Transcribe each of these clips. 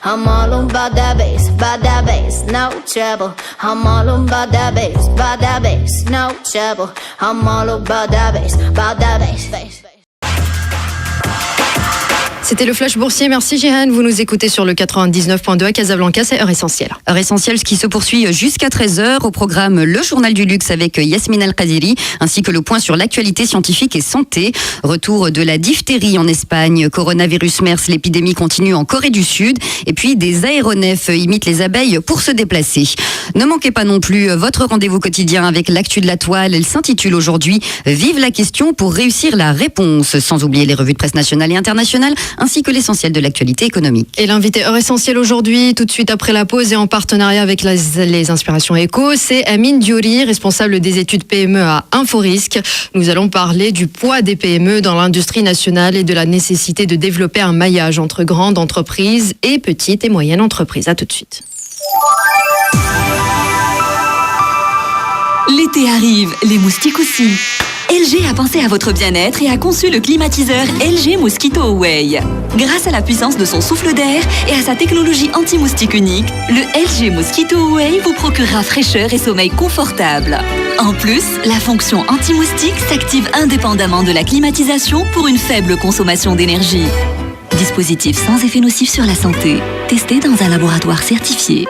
I'm all about that bass, no trouble. I'm all about that bass, no trouble. I'm all about that bass, bass. C'était le Flash Boursier. Merci Jihan. Vous nous écoutez sur le 99.2 à Casablanca. C'est Heure Essentielle. Heure Essentielle, ce qui se poursuit jusqu'à 13h. Au programme, le journal du luxe avec Yasmine Al-Qadiri, ainsi que le point sur l'actualité scientifique et santé. Retour de la diphtérie en Espagne. Coronavirus MERS, l'épidémie continue en Corée du Sud. Et puis, des aéronefs imitent les abeilles pour se déplacer. Ne manquez pas non plus votre rendez-vous quotidien avec l'actu de la toile. Elle s'intitule aujourd'hui « Vive la question pour réussir la réponse ». Sans oublier les revues de presse nationales et internationales, ainsi que l'essentiel de l'actualité économique. Et l'invité Heure Essentielle aujourd'hui, tout de suite après la pause et en partenariat avec les Inspirations Éco, c'est Amine Diouri, responsable des études PME à Inforisque. Nous allons parler du poids des PME dans l'industrie nationale et de la nécessité de développer un maillage entre grandes entreprises et petites et moyennes entreprises. À tout de suite. L'été arrive, les moustiques aussi. LG a pensé à votre bien-être et a conçu le climatiseur LG Mosquito Away. Grâce à la puissance de son souffle d'air et à sa technologie anti-moustique unique, le LG Mosquito Away vous procurera fraîcheur et sommeil confortable. En plus, la fonction anti-moustique s'active indépendamment de la climatisation pour une faible consommation d'énergie. Dispositif sans effet nocif sur la santé, testé dans un laboratoire certifié.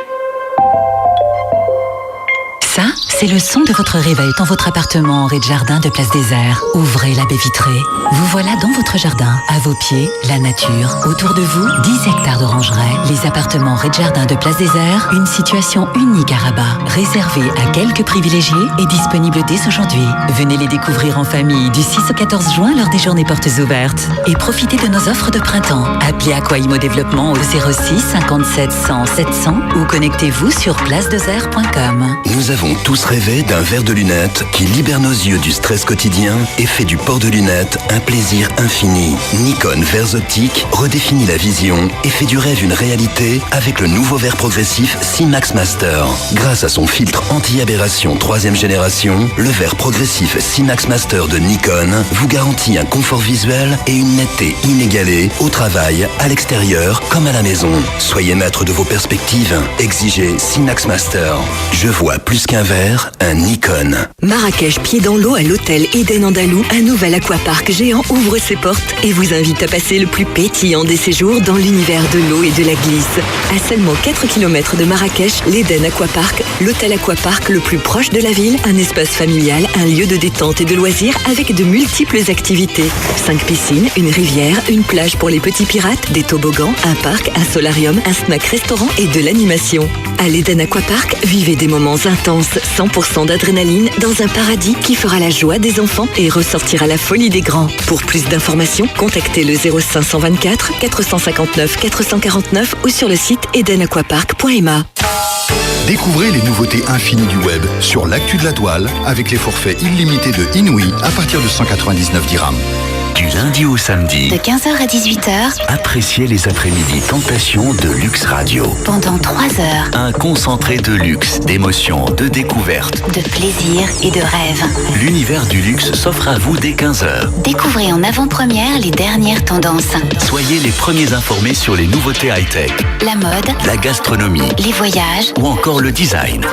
Ça, c'est le son de votre réveil dans votre appartement en rez-de-jardin de Place des Airs. Ouvrez la baie vitrée. Vous voilà dans votre jardin. À vos pieds, la nature. Autour de vous, 10 hectares d'orangeraies. Les appartements rez-de-jardin de Place des Airs, une situation unique à Rabat. Réservée à quelques privilégiés et disponible dès aujourd'hui. Venez les découvrir en famille du 6 au 14 juin lors des journées portes ouvertes. Et profitez de nos offres de printemps. Appelez Aquaimo Développement au 06 57 100 700 ou connectez-vous sur placedesairs.com. Nous avons tous rêvé d'un verre de lunettes qui libère nos yeux du stress quotidien et fait du port de lunettes un plaisir infini. Nikon Verres Optiques redéfinit la vision et fait du rêve une réalité avec le nouveau verre progressif Cimax Master. Grâce à son filtre anti-aberration 3e génération, le verre progressif Cimax Master de Nikon vous garantit un confort visuel et une netteté inégalée au travail, à l'extérieur comme à la maison. Soyez maître de vos perspectives. Exigez Cimax Master. Je vois plus qu'un verre, un Nikon. Marrakech, pied dans l'eau à l'hôtel Eden Andalou, un nouvel aquapark géant ouvre ses portes et vous invite à passer le plus pétillant des séjours dans l'univers de l'eau et de la glisse. À seulement 4 km de Marrakech, l'Eden Aquapark, l'hôtel aquapark le plus proche de la ville, un espace familial, un lieu de détente et de loisirs avec de multiples activités. 5 piscines, une rivière, une plage pour les petits pirates, des toboggans, un parc, un solarium, un snack-restaurant et de l'animation. À l'Eden Aquapark, vivez des moments intenses, 100% d'adrénaline dans un paradis qui fera la joie des enfants et ressortira la folie des grands. Pour plus d'informations, contactez le 0524 459 449 ou sur le site edenaquapark.ma. Découvrez les nouveautés infinies du web sur l'actu de la toile avec les forfaits illimités de Inouï à partir de 199 dirhams. Du lundi au samedi, de 15h à 18h, appréciez les après-midi Tentations de Luxe Radio. pendant 3 heures, Un concentré de luxe, d'émotions, de découvertes. de plaisir et de rêve. L'univers du luxe s'offre à vous dès 15h. Découvrez en avant-première les dernières tendances. Soyez les premiers informés sur les nouveautés high-tech, La mode, la gastronomie les voyages, ou encore le design.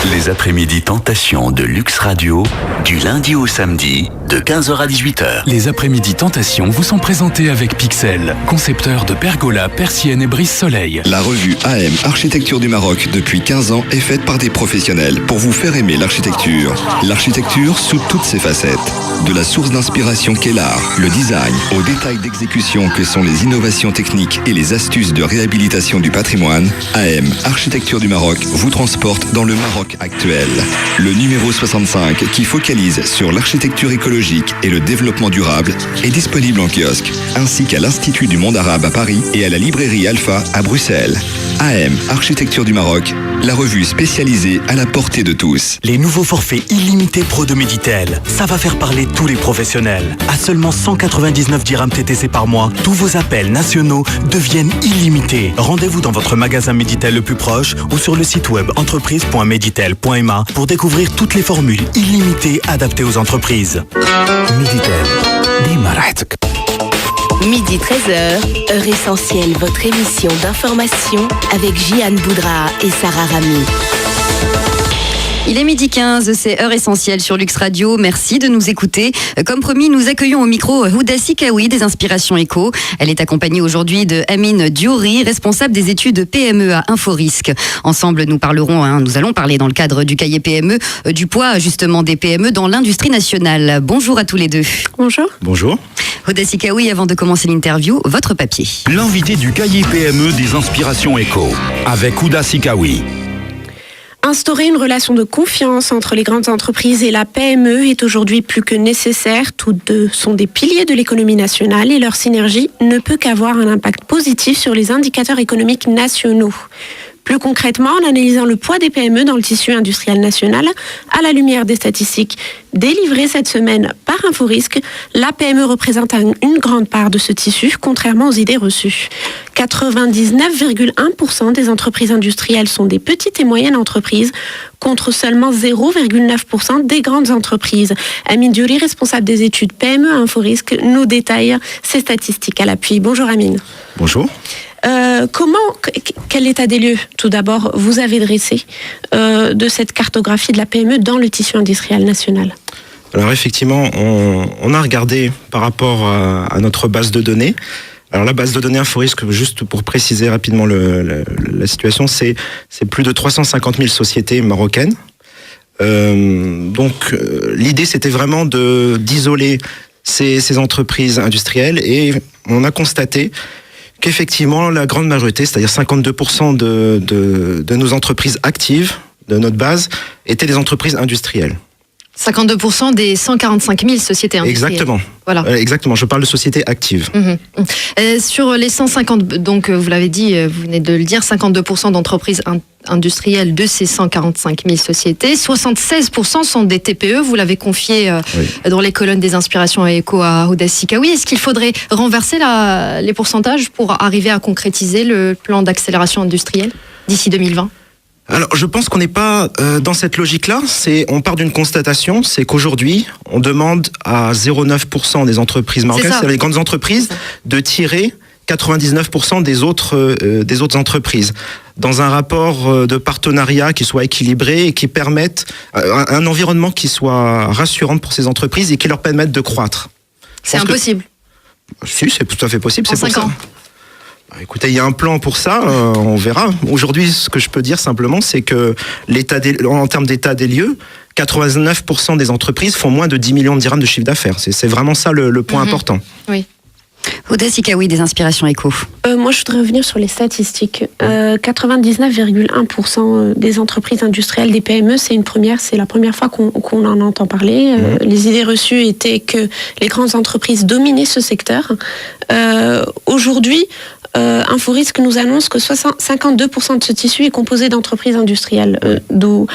Les après-midi Tentations de Luxe Radio, du lundi au samedi, de 15h à 18h. Les après-midi Tentations vous sont présentés avec Pixel, concepteur de pergolas, persiennes et brise-soleil. La revue AM Architecture du Maroc depuis 15 ans est faite par des professionnels pour vous faire aimer l'architecture. L'architecture sous toutes ses facettes. De la source d'inspiration qu'est l'art, le design, aux détails d'exécution que sont les innovations techniques et les astuces de réhabilitation du patrimoine, AM Architecture du Maroc vous transporte dans le Maroc actuel. Le numéro 65 qui focalise sur l'architecture écologique et le développement durable est disponible en kiosque, ainsi qu'à l'Institut du Monde Arabe à Paris et à la librairie Alpha à Bruxelles. AM Architecture du Maroc, la revue spécialisée à la portée de tous. Les nouveaux forfaits illimités Pro de Meditel, ça va faire parler tous les professionnels. À seulement 199 dirhams TTC par mois, tous vos appels nationaux deviennent illimités. Rendez-vous dans votre magasin Meditel le plus proche ou sur le site web entreprise.meditel.ma pour découvrir toutes les formules illimitées adaptées aux entreprises. Meditel, ديما راحتك. Midi 13h, Heure Essentielle, votre émission d'information avec Jihan Boudra et Sarah Rami. Il est midi 15, c'est Heure Essentielle sur Lux Radio. Merci de nous écouter. Comme promis, nous accueillons au micro Houda Sikawi des Inspirations Éco. Elle est accompagnée aujourd'hui de Amine Diouri, responsable des études PME à Inforisque. Ensemble, nous allons parler dans le cadre du cahier PME, du poids justement des PME dans l'industrie nationale. Bonjour à tous les deux. Bonjour. Bonjour. Houda Sikawi, avant de commencer l'interview, votre papier. L'invité du cahier PME des Inspirations Éco, avec Houda Sikawi. Instaurer une relation de confiance entre les grandes entreprises et la PME est aujourd'hui plus que nécessaire. Toutes deux sont des piliers de l'économie nationale et leur synergie ne peut qu'avoir un impact positif sur les indicateurs économiques nationaux. Plus concrètement, en analysant le poids des PME dans le tissu industriel national, à la lumière des statistiques délivrées cette semaine par Inforisque, la PME représente une grande part de ce tissu, contrairement aux idées reçues. 99,1% des entreprises industrielles sont des petites et moyennes entreprises, contre seulement 0,9% des grandes entreprises. Amine Diouri, responsable des études PME à Inforisque, nous détaille ces statistiques à l'appui. Bonjour Amine. Bonjour. Quel état des lieux, tout d'abord, vous avez dressé de cette cartographie de la PME dans le tissu industriel national? Alors effectivement, on a regardé par rapport à notre base de données. Alors la base de données Inforisque, juste pour préciser rapidement la situation, c'est plus de 350 000 sociétés marocaines. Donc l'idée, c'était vraiment d'isoler ces entreprises industrielles, et on a constaté qu'effectivement, la grande majorité, c'est-à-dire 52% de nos entreprises actives, de notre base, étaient des entreprises industrielles. 52% des 145 000 sociétés industrielles. Exactement. Voilà. Exactement, je parle de sociétés actives. Sur les 150, donc vous l'avez dit, vous venez de le dire, 52% d'entreprises industrielles de ces 145 000 sociétés, 76% sont des TPE, vous l'avez confié dans les colonnes des Inspirations Éco à Houda Sikawi. Est-ce qu'il faudrait renverser les pourcentages pour arriver à concrétiser le plan d'accélération industrielle d'ici 2020 ? Alors, je pense qu'on n'est pas dans cette logique-là. On part d'une constatation, c'est qu'aujourd'hui, on demande à 0,9% des entreprises marocaines, c'est les grandes entreprises, de tirer 99% des autres entreprises, dans un rapport de partenariat qui soit équilibré et qui permette un environnement qui soit rassurant pour ces entreprises et qui leur permette de croître. C'est impossible. Si, c'est tout à fait possible. En 5 ans. Écoutez, il y a un plan pour ça, on verra. Aujourd'hui, ce que je peux dire simplement, c'est que en termes d'état des lieux, 89% des entreprises font moins de 10 millions de dirhams de chiffre d'affaires. C'est vraiment ça le point important. Oui. Houda Sikawi des Inspirations Éco. Moi, je voudrais revenir sur les statistiques. 99,1% des entreprises industrielles, des PME, c'est la première fois qu'on en entend parler. Les idées reçues étaient que les grandes entreprises dominaient ce secteur. Aujourd'hui, Inforisque nous annonce que 52% de ce tissu est composé d'entreprises industrielles, d'où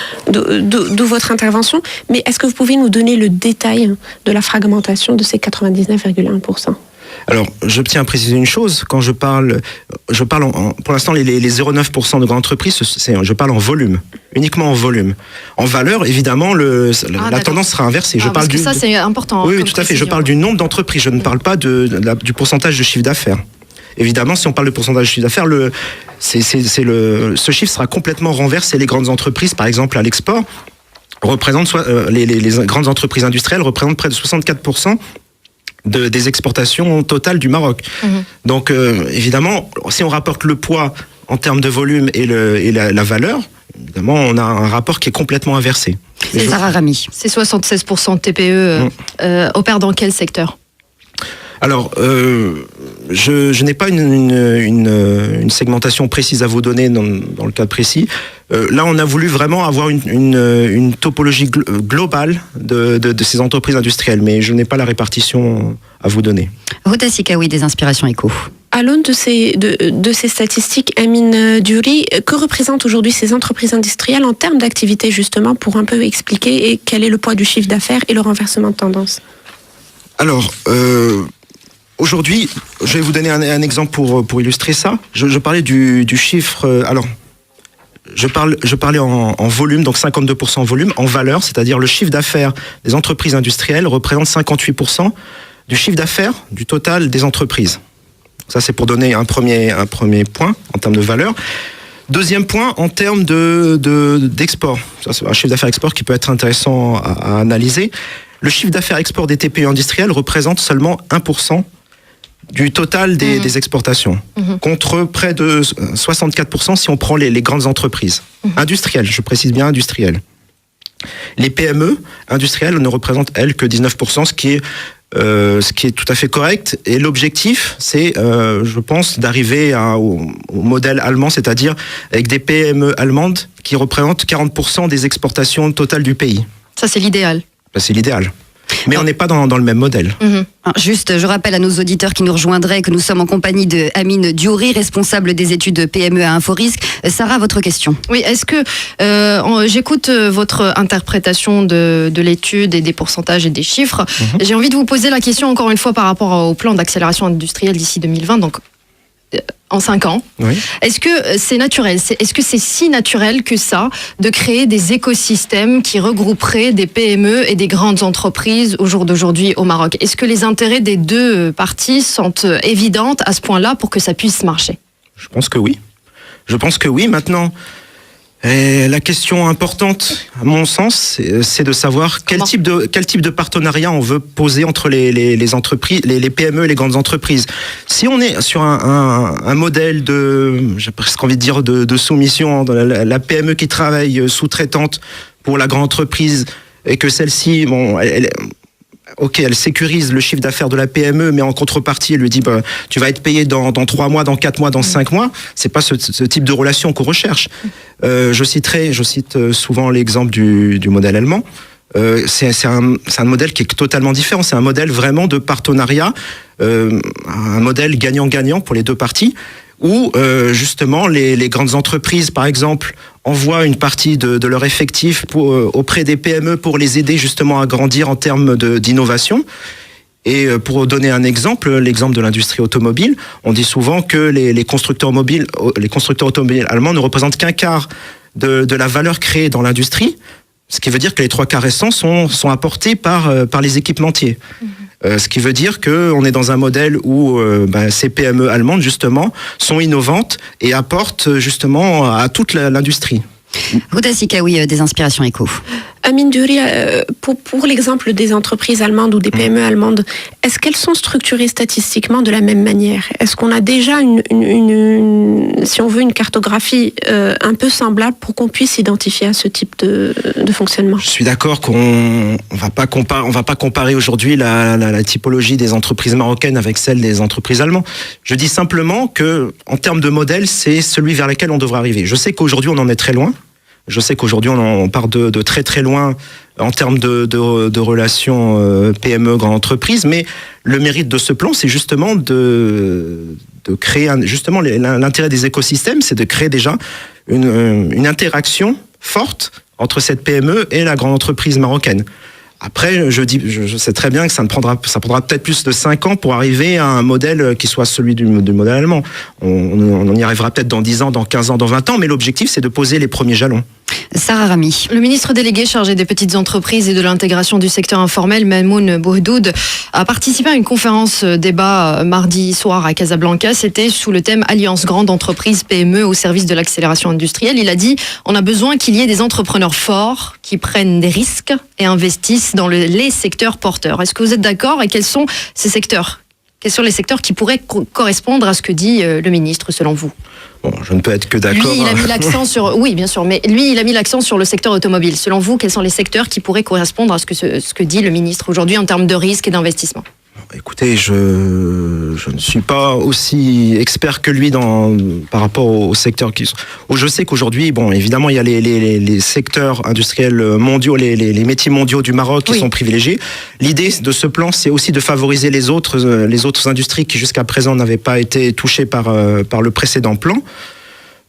votre intervention. Mais est-ce que vous pouvez nous donner le détail de la fragmentation de ces 99,1%? Alors, je tiens à préciser une chose. Quand je parle pour l'instant, les 0,9% de grandes entreprises, je parle en volume, uniquement en volume. En valeur, évidemment, la tendance sera inversée. Ça, c'est important. Oui, tout à fait. Je parle du nombre d'entreprises. Je ne parle pas du pourcentage de chiffre d'affaires. Évidemment, si on parle de pourcentage de chiffre d'affaires, ce chiffre sera complètement renversé. Les grandes entreprises, par exemple, à l'export, les grandes entreprises industrielles représentent près de 64% des exportations totales du Maroc. Donc, évidemment, si on rapporte le poids en termes de volume et la valeur, évidemment, on a un rapport qui est complètement inversé. C'est Sarah Rami. Ces 76% de TPE opèrent dans quel secteur ? Alors, je n'ai pas une segmentation précise à vous donner dans le cas précis. Là, on a voulu vraiment avoir une topologie globale de ces entreprises industrielles, mais je n'ai pas la répartition à vous donner. Houda Sikawi des Inspirations Éco. À l'aune de ces statistiques, Amine Diouri, que représentent aujourd'hui ces entreprises industrielles en termes d'activité, justement, pour un peu expliquer quel est le poids du chiffre d'affaires et le renversement de tendance? Alors, aujourd'hui, je vais vous donner un exemple pour illustrer ça. Je parlais du chiffre. Alors, je parlais en volume, donc 52% en volume. En valeur, c'est-à-dire le chiffre d'affaires des entreprises industrielles représente 58%. du chiffre d'affaires du total des entreprises. Ça, c'est pour donner un premier point en termes de valeur. Deuxième point, en termes d'export. Ça, c'est un chiffre d'affaires export qui peut être intéressant à analyser. Le chiffre d'affaires export des TPE industriels représente seulement 1% du total des exportations, contre près de 64% si on prend les grandes entreprises. Industrielles, je précise bien industrielles. Les PME industrielles ne représentent, elles, que 19%, ce qui est tout à fait correct. Et l'objectif, c'est, je pense, d'arriver au modèle allemand, c'est-à-dire avec des PME allemandes qui représentent 40% des exportations totales du pays. Ça, c'est l'idéal. C'est l'idéal. Mais on n'est pas dans le même modèle. Juste, je rappelle à nos auditeurs qui nous rejoindraient que nous sommes en compagnie de Amine Diouri, responsable des études PME à Inforisque. Sarah, votre question. Oui, est-ce que j'écoute votre interprétation de l'étude et des pourcentages et des chiffres. J'ai envie de vous poser la question encore une fois par rapport au plan d'accélération industrielle d'ici 2020, donc en 5 ans. Oui. Est-ce que c'est naturel ? Est-ce que c'est si naturel que ça de créer des écosystèmes qui regrouperaient des PME et des grandes entreprises au jour d'aujourd'hui au Maroc ? Est-ce que les intérêts des deux parties sont évidents à ce point-là pour que ça puisse marcher ? Je pense que oui. Maintenant, la question importante, à mon sens, c'est de savoir quel type de partenariat on veut poser entre les entreprises, les PME et les grandes entreprises. Si on est sur un modèle j'ai presque envie de dire de soumission, de la PME qui travaille sous-traitante pour la grande entreprise et que celle-ci, elle sécurise le chiffre d'affaires de la PME, mais en contrepartie, elle lui dit tu vas être payé dans 3 mois, dans 4 mois, dans 5 mois. C'est pas ce type de relation qu'on recherche. Je cite souvent l'exemple du modèle allemand. C'est un modèle qui est totalement différent. C'est un modèle vraiment de partenariat, un modèle gagnant-gagnant pour les deux parties, où justement les grandes entreprises, par exemple, envoient une partie de leur effectif auprès des PME pour les aider justement à grandir en termes d'innovation. Et pour donner un exemple, l'exemple de l'industrie automobile, on dit souvent que les constructeurs automobiles allemands ne représentent qu'un quart de la valeur créée dans l'industrie, ce qui veut dire que les 3 quarts restants sont apportés par les équipementiers. Ce qui veut dire qu'on est dans un modèle où ces PME allemandes, justement, sont innovantes et apportent justement à toute l'industrie. Houda Sikaoui, des inspirations éco. Amine Diouri, pour l'exemple des entreprises allemandes ou des PME allemandes, est-ce qu'elles sont structurées statistiquement de la même manière ? Est-ce qu'on a déjà si on veut, une cartographie un peu semblable pour qu'on puisse s'identifier à ce type de fonctionnement ? Je suis d'accord qu'on va pas comparer aujourd'hui la typologie des entreprises marocaines avec celle des entreprises allemandes. Je dis simplement que, en termes de modèle, c'est celui vers lequel on devrait arriver. Je sais qu'aujourd'hui on en est très loin. Je sais qu'aujourd'hui, on part de très très loin en termes de relations PME grande entreprise, mais le mérite de ce plan, c'est justement de créer justement l'intérêt des écosystèmes, c'est de créer déjà une interaction forte entre cette PME et la grande entreprise marocaine. Après, je sais très bien que ça prendra peut-être plus de 5 ans pour arriver à un modèle qui soit celui du modèle allemand. On y arrivera peut-être dans 10 ans, dans 15 ans, dans 20 ans, mais l'objectif, c'est de poser les premiers jalons. Sarah Rami. Le ministre délégué chargé des petites entreprises et de l'intégration du secteur informel, Mamoun Bouhdoud, a participé à une conférence débat mardi soir à Casablanca. C'était sous le thème Alliance grande entreprise PME au service de l'accélération industrielle. Il a dit on a besoin qu'il y ait des entrepreneurs forts qui prennent des risques et investissent dans les secteurs porteurs. Est-ce que vous êtes d'accord et quels sont ces secteurs ? Quels sont les secteurs qui pourraient correspondre à ce que dit le ministre selon vous ? Bon, je ne peux être que d'accord. Lui, il a mis l'accent sur... Oui, bien sûr, mais lui, il a mis l'accent sur le secteur automobile. Selon vous, quels sont les secteurs qui pourraient correspondre à ce que dit le ministre aujourd'hui en termes de risque et d'investissement ? Écoutez, je ne suis pas aussi expert que lui par rapport aux secteurs qui sont... Je sais qu'aujourd'hui, évidemment, il y a les secteurs industriels mondiaux, les métiers mondiaux du Maroc qui sont privilégiés. L'idée de ce plan, c'est aussi de favoriser les autres industries qui jusqu'à présent n'avaient pas été touchées par le précédent plan.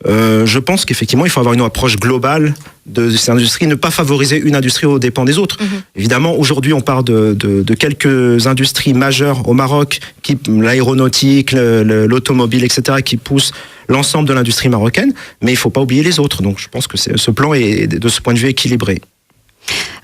Je pense qu'effectivement, il faut avoir une approche globale de ces industries, ne pas favoriser une industrie aux dépens des autres. Évidemment, aujourd'hui, on parle de quelques industries majeures au Maroc, l'aéronautique, l'automobile, etc., qui poussent l'ensemble de l'industrie marocaine, mais il ne faut pas oublier les autres. Donc, je pense que ce plan est, de ce point de vue, équilibré.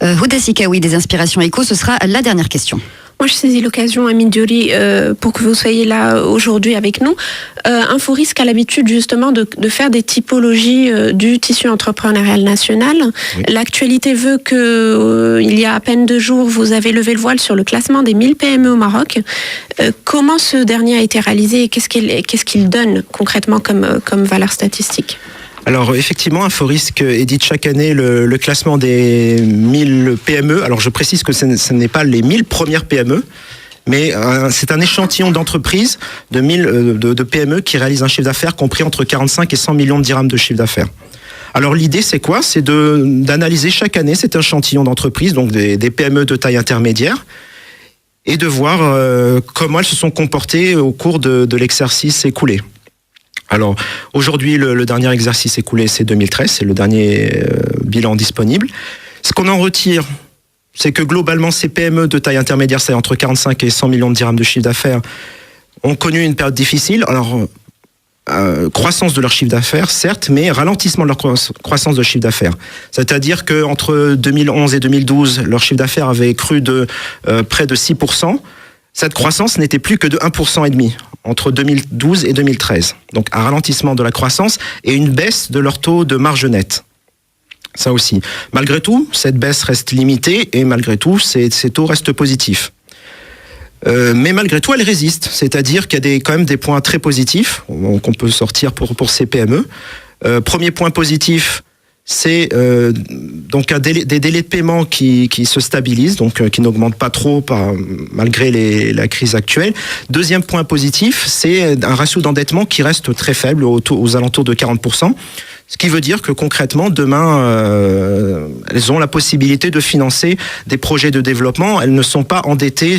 Houda Sikawi des Inspirations Éco, ce sera la dernière question. Moi, je saisis l'occasion, Amine Diori, pour que vous soyez là aujourd'hui avec nous. Inforisque a l'habitude justement de faire des typologies du tissu entrepreneurial national. Oui. L'actualité veut que, il y a à peine 2 jours, vous avez levé le voile sur le classement des 1000 PME au Maroc. Comment ce dernier a été réalisé et qu'est-ce qu'il donne concrètement comme valeur statistique ? Alors effectivement, Inforisque édite chaque année le classement des 1000 PME. Alors je précise que ce n'est pas les 1000 premières PME, mais c'est un échantillon d'entreprises de PME qui réalisent un chiffre d'affaires compris entre 45 et 100 millions de dirhams de chiffre d'affaires. Alors l'idée c'est quoi ? C'est d'analyser chaque année cet échantillon d'entreprises, donc des PME de taille intermédiaire, et de voir comment elles se sont comportées au cours de l'exercice écoulé. Alors, aujourd'hui, le dernier exercice écoulé, c'est 2013, c'est le dernier bilan disponible. Ce qu'on en retire, c'est que globalement, ces PME de taille intermédiaire, c'est entre 45 et 100 millions de dirhams de chiffre d'affaires, ont connu une période difficile. Alors, croissance de leur chiffre d'affaires, certes, mais ralentissement de leur croissance de chiffre d'affaires. C'est-à-dire qu'entre 2011 et 2012, leur chiffre d'affaires avait cru de près de 6%. Cette croissance n'était plus que de 1,5% entre 2012 et 2013. Donc un ralentissement de la croissance et une baisse de leur taux de marge nette. Ça aussi. Malgré tout, cette baisse reste limitée et malgré tout, ces taux restent positifs. Mais malgré tout, elle résiste. C'est-à-dire qu'il y a quand même des points très positifs qu'on peut sortir pour ces PME. Premier point positif, c'est donc des délais de paiement qui se stabilisent, donc qui n'augmentent pas trop malgré la crise actuelle. Deuxième point positif, c'est un ratio d'endettement qui reste très faible, aux alentours de 40%. Ce qui veut dire que concrètement, demain, elles ont la possibilité de financer des projets de développement. Elles ne sont pas endettées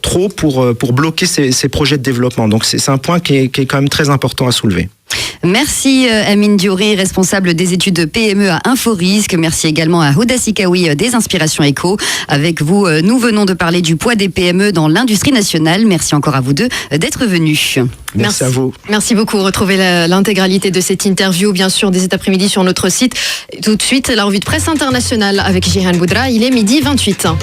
trop pour bloquer ces projets de développement. Donc c'est un point qui est quand même très important à soulever. Merci Amine Diori, responsable des études PME à Inforisque. Merci également à Houda Sikawi des Inspirations Éco. Avec vous, nous venons de parler du poids des PME dans l'industrie nationale. Merci encore à vous deux d'être venus. Merci à vous. Merci beaucoup. Retrouvez l'intégralité de cette interview, bien sûr, dès cet après-midi sur notre site. Tout de suite, la revue de presse internationale avec Jihan Boudra. Il est 12h28.